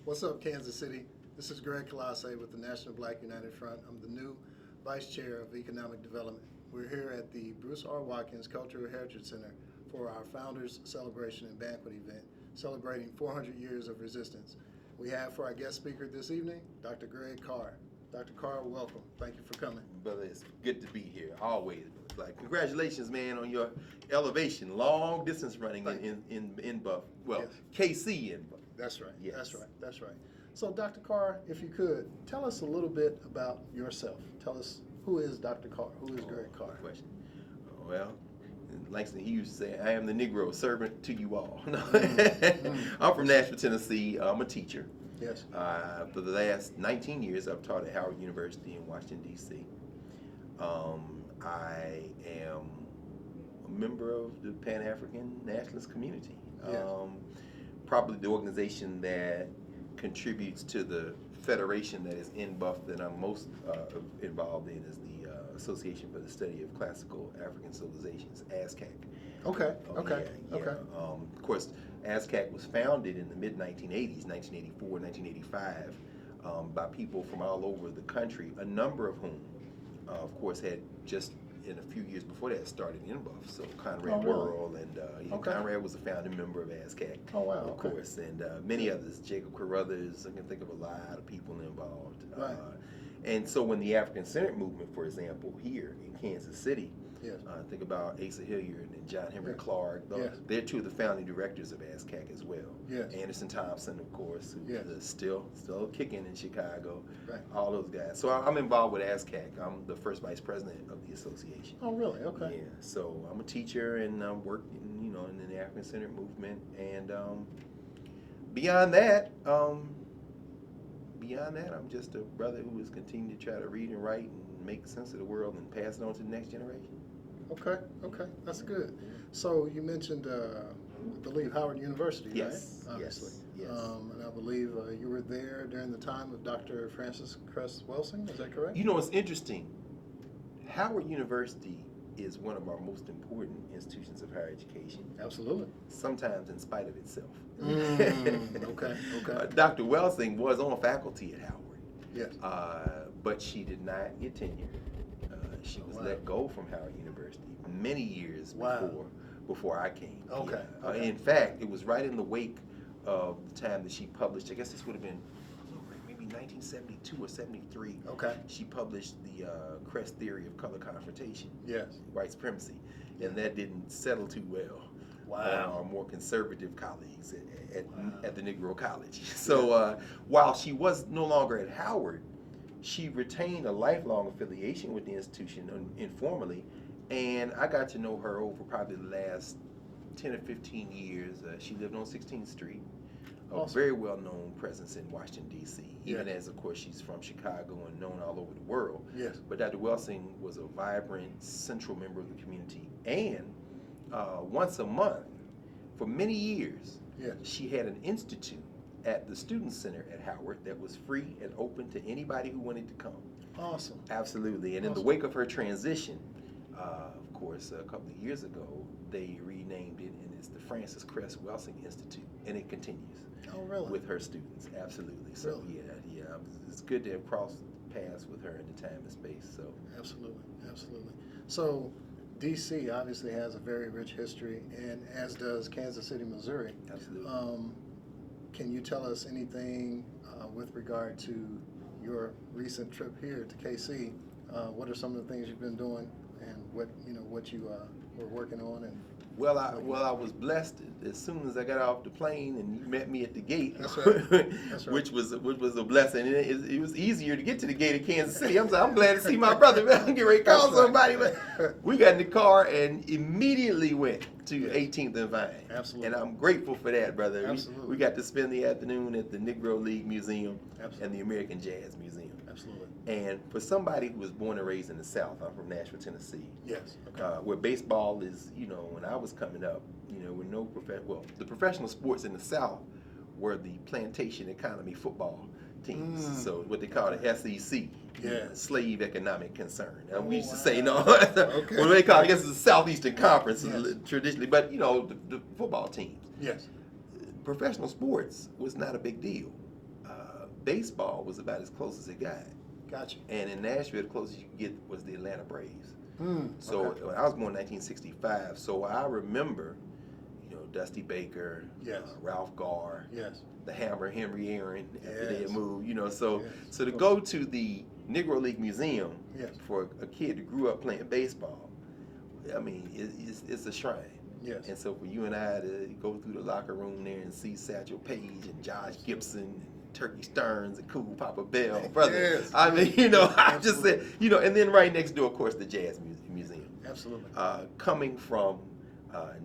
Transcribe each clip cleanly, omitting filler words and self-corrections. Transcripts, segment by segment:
What's up, Kansas City? This is Greg Colossae with the National Black United Front. I'm the new Vice Chair of Economic Development. We're here at the Bruce R. Watkins Cultural Heritage Center for our Founders Celebration and Banquet event, celebrating 400 years of resistance. We have for our guest speaker this evening, Dr. Greg Carr. Dr. Carr, welcome. Thank you for coming. Brother, it's good to be here, always. Like, congratulations, man, on your elevation, long distance running in Buff. Well, yes. KC in Buff. That's right. Yes. That's right. That's right. So, Dr. Carr, if you could, tell us a little bit about yourself. Tell us, who is Dr. Carr? Who is Greg Carr? Good question. Well, Langston Hughes said, I am the Negro servant to you all. I'm from Nashville, Tennessee. I'm a teacher. Yes. For the last 19 years, I've taught at Howard University in Washington, D.C. I am a member of the Pan-African Nationalist community. Yes. Probably the organization that contributes to the federation that is in Buff that I'm most involved in is the Association for the Study of Classical African Civilizations, ASCAC. Okay, okay. Of course, ASCAC was founded in the mid-1980s, 1984, 1985, by people from all over the country, a number of whom, of course, had just in a few years before that started in Buff. So Conrad Worrell and Conrad was a founding member of ASCAC, of course, and many others, Jacob Carruthers. I can think of a lot of people involved. Right. And so when the African-centered movement, for example, here in Kansas City, yes. Think about Asa Hilliard and John Henry Clark. They're two of the founding directors of ASCAC as well. Yes. Anderson Thompson, of course, who is still kicking in Chicago. Right. All those guys. So I'm involved with ASCAC. I'm the first vice president of the association. Oh, really? Okay. Yeah. So I'm a teacher and I'm working, in the African-centered movement. And beyond that, I'm just a brother who is continuing to try to read and write and make sense of the world and pass it on to the next generation. Okay, that's good. So you mentioned, I believe, Howard University, yes, right? Obviously. Yes. And I believe you were there during the time of Dr. Francis Cress Welsing, is that correct? It's interesting. Howard University is one of our most important institutions of higher education. Absolutely. Sometimes in spite of itself. Okay. Dr. Welsing was on faculty at Howard. Yes. But she did not get tenure. She was let go from Howard University many years before I came. Okay. In fact, it was right in the wake of the time that she published, I guess this would have been maybe 1972 or 73. Okay. She published the Crest theory of color confrontation. Yes. White supremacy. And that didn't settle too well. Our more conservative colleagues at the Negro College. So while she was no longer at Howard, she retained a lifelong affiliation with the institution informally, and I got to know her over probably the last 10 or 15 years. She lived on 16th Street, a very well-known presence in Washington, D.C., even as, of course, she's from Chicago and known all over the world. Yes. But Dr. Welsing was a vibrant, central member of the community, and once a month, for many years, she had an institute at the Student Center at Howard that was free and open to anybody who wanted to come. Awesome. Absolutely. And in the wake of her transition, of course, a couple of years ago, they renamed it, and it's the Francis Cress Welsing Institute, and it continues. Oh, really? With her students, absolutely. So, really? yeah, it's good to have crossed paths with her in the time and space. So, absolutely. So, D.C. obviously has a very rich history, and as does Kansas City, Missouri. Absolutely. Can you tell us anything with regard to your recent trip here to KC? What are some of the things you've been doing, and what you were working on? And Well, I was blessed as soon as I got off the plane and you met me at the gate. That's right. That's right. which was a blessing. It was easier to get to the gate of Kansas City. I'm glad to see my brother. Man, I'm getting ready to call somebody. But we got in the car and immediately went to 18th and Vine. Absolutely. And I'm grateful for that, brother. Absolutely. We got to spend the afternoon at the Negro League Museum and the American Jazz Museum. Absolutely. And for somebody who was born and raised in the South, I'm from Nashville, Tennessee. Yes. Okay. Where baseball is, when I was coming up, with no the professional sports in the South were the plantation economy football teams. So what they call the SEC, slave economic concern. We used to say, what they call, I guess it's the Southeastern Conference traditionally, but the football teams. Yes. Professional sports was not a big deal baseball was about as close as it got. Gotcha. And in Nashville, the closest you could get was the Atlanta Braves. So Okay. when I was born in 1965, so I remember, Dusty Baker, Yes. Ralph Garr, Yes. the Hammer, Henry Aaron, after they Yes. had moved, Yes. so to go to the Negro League Museum Yes. for a kid who grew up playing baseball, I mean, it's a shrine. Yes. And so for you and I to go through the locker room there and see Satchel Paige and Josh Gibson and Turkey Stearns and Cool Papa Bell, brother. Yes. I mean, I just said, and then right next door, of course, the Jazz Museum. Absolutely. Coming from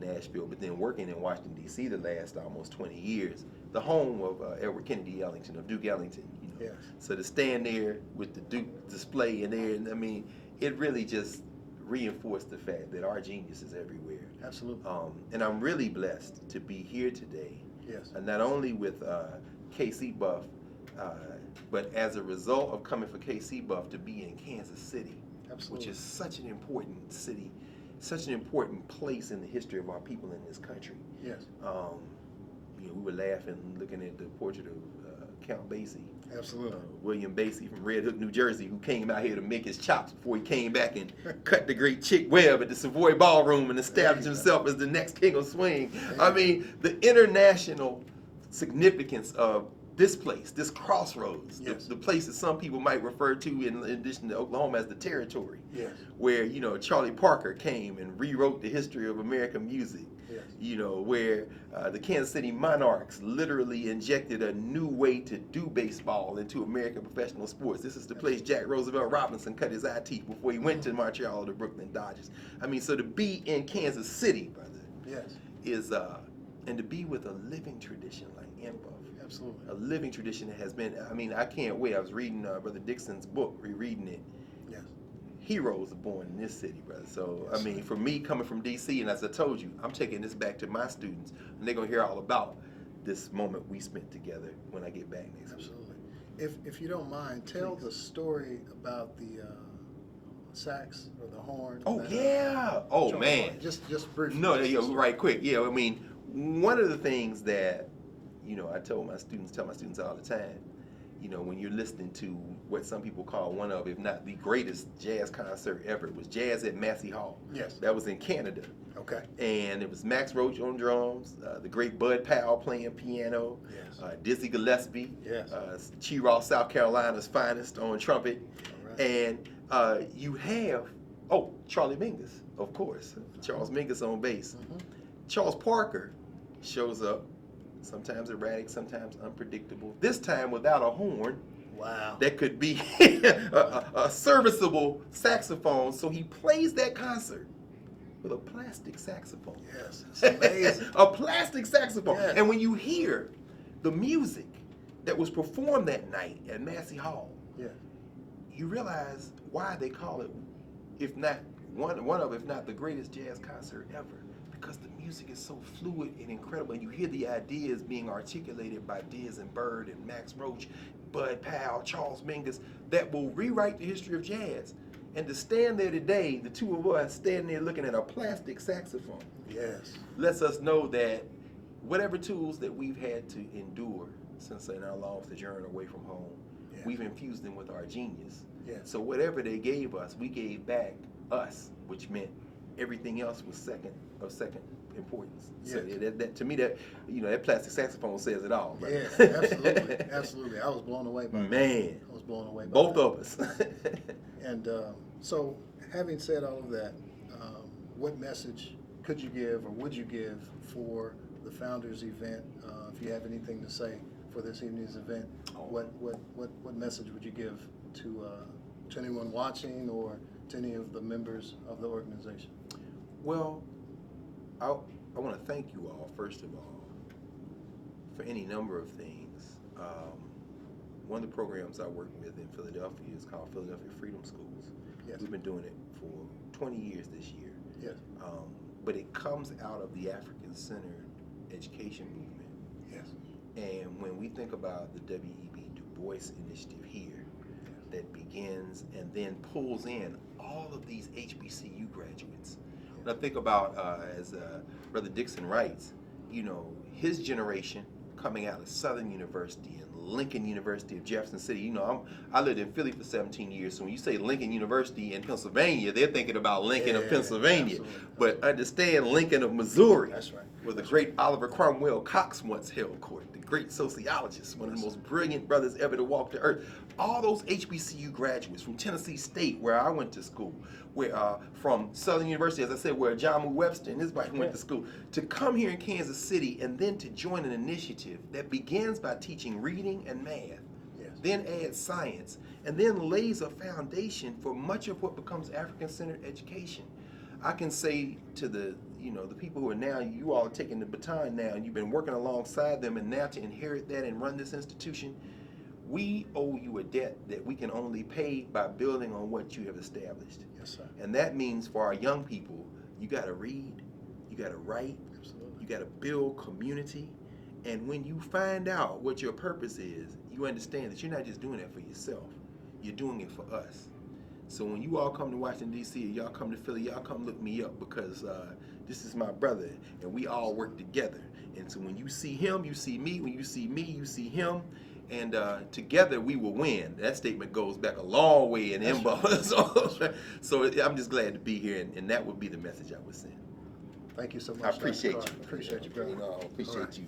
Nashville, but then working in Washington, D.C. the last almost 20 years, the home of Edward Kennedy Ellington, of Duke Ellington. Yes. So to stand there with the Duke display in there, and I mean, it really just reinforced the fact that our genius is everywhere. Absolutely. And I'm really blessed to be here today. Yes. Not only with KC Buff, but as a result of coming for KC Buff to be in Kansas City, Absolutely. which is such an important city, such an important place in the history of our people in this country. Yes. We were laughing looking at the portrait of Count Basie. Absolutely. William Basie from Red Hook, New Jersey, who came out here to make his chops before he came back and cut the great Chick Webb at the Savoy Ballroom and established himself as the next king of swing. I mean, the international significance of this place, this crossroads, Yes. the place that some people might refer to in addition to Oklahoma as the territory, Yes. where, Charlie Parker came and rewrote the history of American music. Yes. Where the Kansas City Monarchs literally injected a new way to do baseball into American professional sports. This is the place Jack Roosevelt Robinson cut his eye teeth before he went to Montreal or the Brooklyn Dodgers. I mean, so to be in Kansas City, brother, Yes. is and to be with a living tradition like NBUF. Absolutely. A living tradition that has been, I mean, I can't wait. I was reading Brother Dixon's book, rereading it. Yes. Heroes are born in this city, brother. So, Yes. I mean, for me coming from D.C., and as I told you, I'm taking this back to my students, and they're going to hear all about this moment we spent together when I get back next week. Absolutely. If you don't mind, tell the story about the sax or the horn. Oh, that, yeah. Oh, Charlie man. Parker. Just briefly. No, just yeah, the story. right quick. Yeah, I mean, one of the things that, I tell my students all the time, when you're listening to what some people call one of, if not the greatest jazz concert ever, it was Jazz at Massey Hall. Yes. That was in Canada. Okay. And it was Max Roach on drums, the great Bud Powell playing piano, Yes. Dizzy Gillespie, Yes. Chi-Raw, South Carolina's finest on trumpet, All right. and you have, Charlie Mingus, of course, Charles Mingus on bass. Mhm. Charles Parker shows up, sometimes erratic, sometimes unpredictable, this time without a horn. Wow. That could be a serviceable saxophone, so he plays that concert with a plastic saxophone. Yes. It's amazing. A plastic saxophone. Yes. And when you hear the music that was performed that night at Massey Hall, Yeah. you realize why they call it, if not one of, if not the greatest jazz concert ever. Because the music is so fluid and incredible, and you hear the ideas being articulated by Diz and Bird and Max Roach, Bud Powell, Charles Mingus, that will rewrite the history of jazz. And to stand there today, the two of us standing there looking at a plastic saxophone, Yes. lets us know that whatever tools that we've had to endure since in our long sojourn away from home, Yeah. we've infused them with our genius. Yes. So whatever they gave us, we gave back us, which meant everything else was of second importance. So Yes. that to me, that that plastic saxophone says it all. Right? Yes. Absolutely. Absolutely. I was blown away by that. Man, I was blown away by both that. of us. And so, having said all of that, what message could you give or would you give for the Founders event? If you have anything to say for this evening's event, what message would you give to anyone watching or to any of the members of the organization? Well, I want to thank you all, first of all, for any number of things. One of the programs I work with in Philadelphia is called Philadelphia Freedom Schools. Yes. We've been doing it for 20 years this year. Yes. But it comes out of the African-centered education movement. Yes. And when we think about the W.E.B. Du Bois initiative here, that begins and then pulls in all of these HBCU graduates. When I think about, as Brother Dixon writes, his generation coming out of Southern University and Lincoln University of Jefferson City. You know, I lived in Philly for 17 years, so when you say Lincoln University in Pennsylvania, they're thinking about Lincoln of Pennsylvania. Absolutely. But understand Lincoln of Missouri. That's right. Where the great Oliver Cromwell Cox once held court, the great sociologist, one of the most brilliant brothers ever to walk the earth. All those HBCU graduates from Tennessee State, where I went to school, where from Southern University, as I said, where John Webster and his wife went to school, to come here in Kansas City and then to join an initiative that begins by teaching reading and math, then adds science, and then lays a foundation for much of what becomes African-centered education. I can say to the people who are now, you all are taking the baton now, and you've been working alongside them, and now to inherit that and run this institution, we owe you a debt that we can only pay by building on what you have established. Yes, sir. And that means for our young people, you got to read, you got to write, you got to build community, and when you find out what your purpose is, you understand that you're not just doing that for yourself, you're doing it for us. So when you all come to Washington, D.C., or y'all come to Philly, y'all come look me up, because this is my brother, and we all work together. And so when you see him, you see me. When you see me, you see him. And together we will win. That statement goes back a long way in MBA. So I'm just glad to be here, and that would be the message I would send. Thank you so much. I appreciate Dr. Carr. you. Appreciate you, brother. Appreciate you.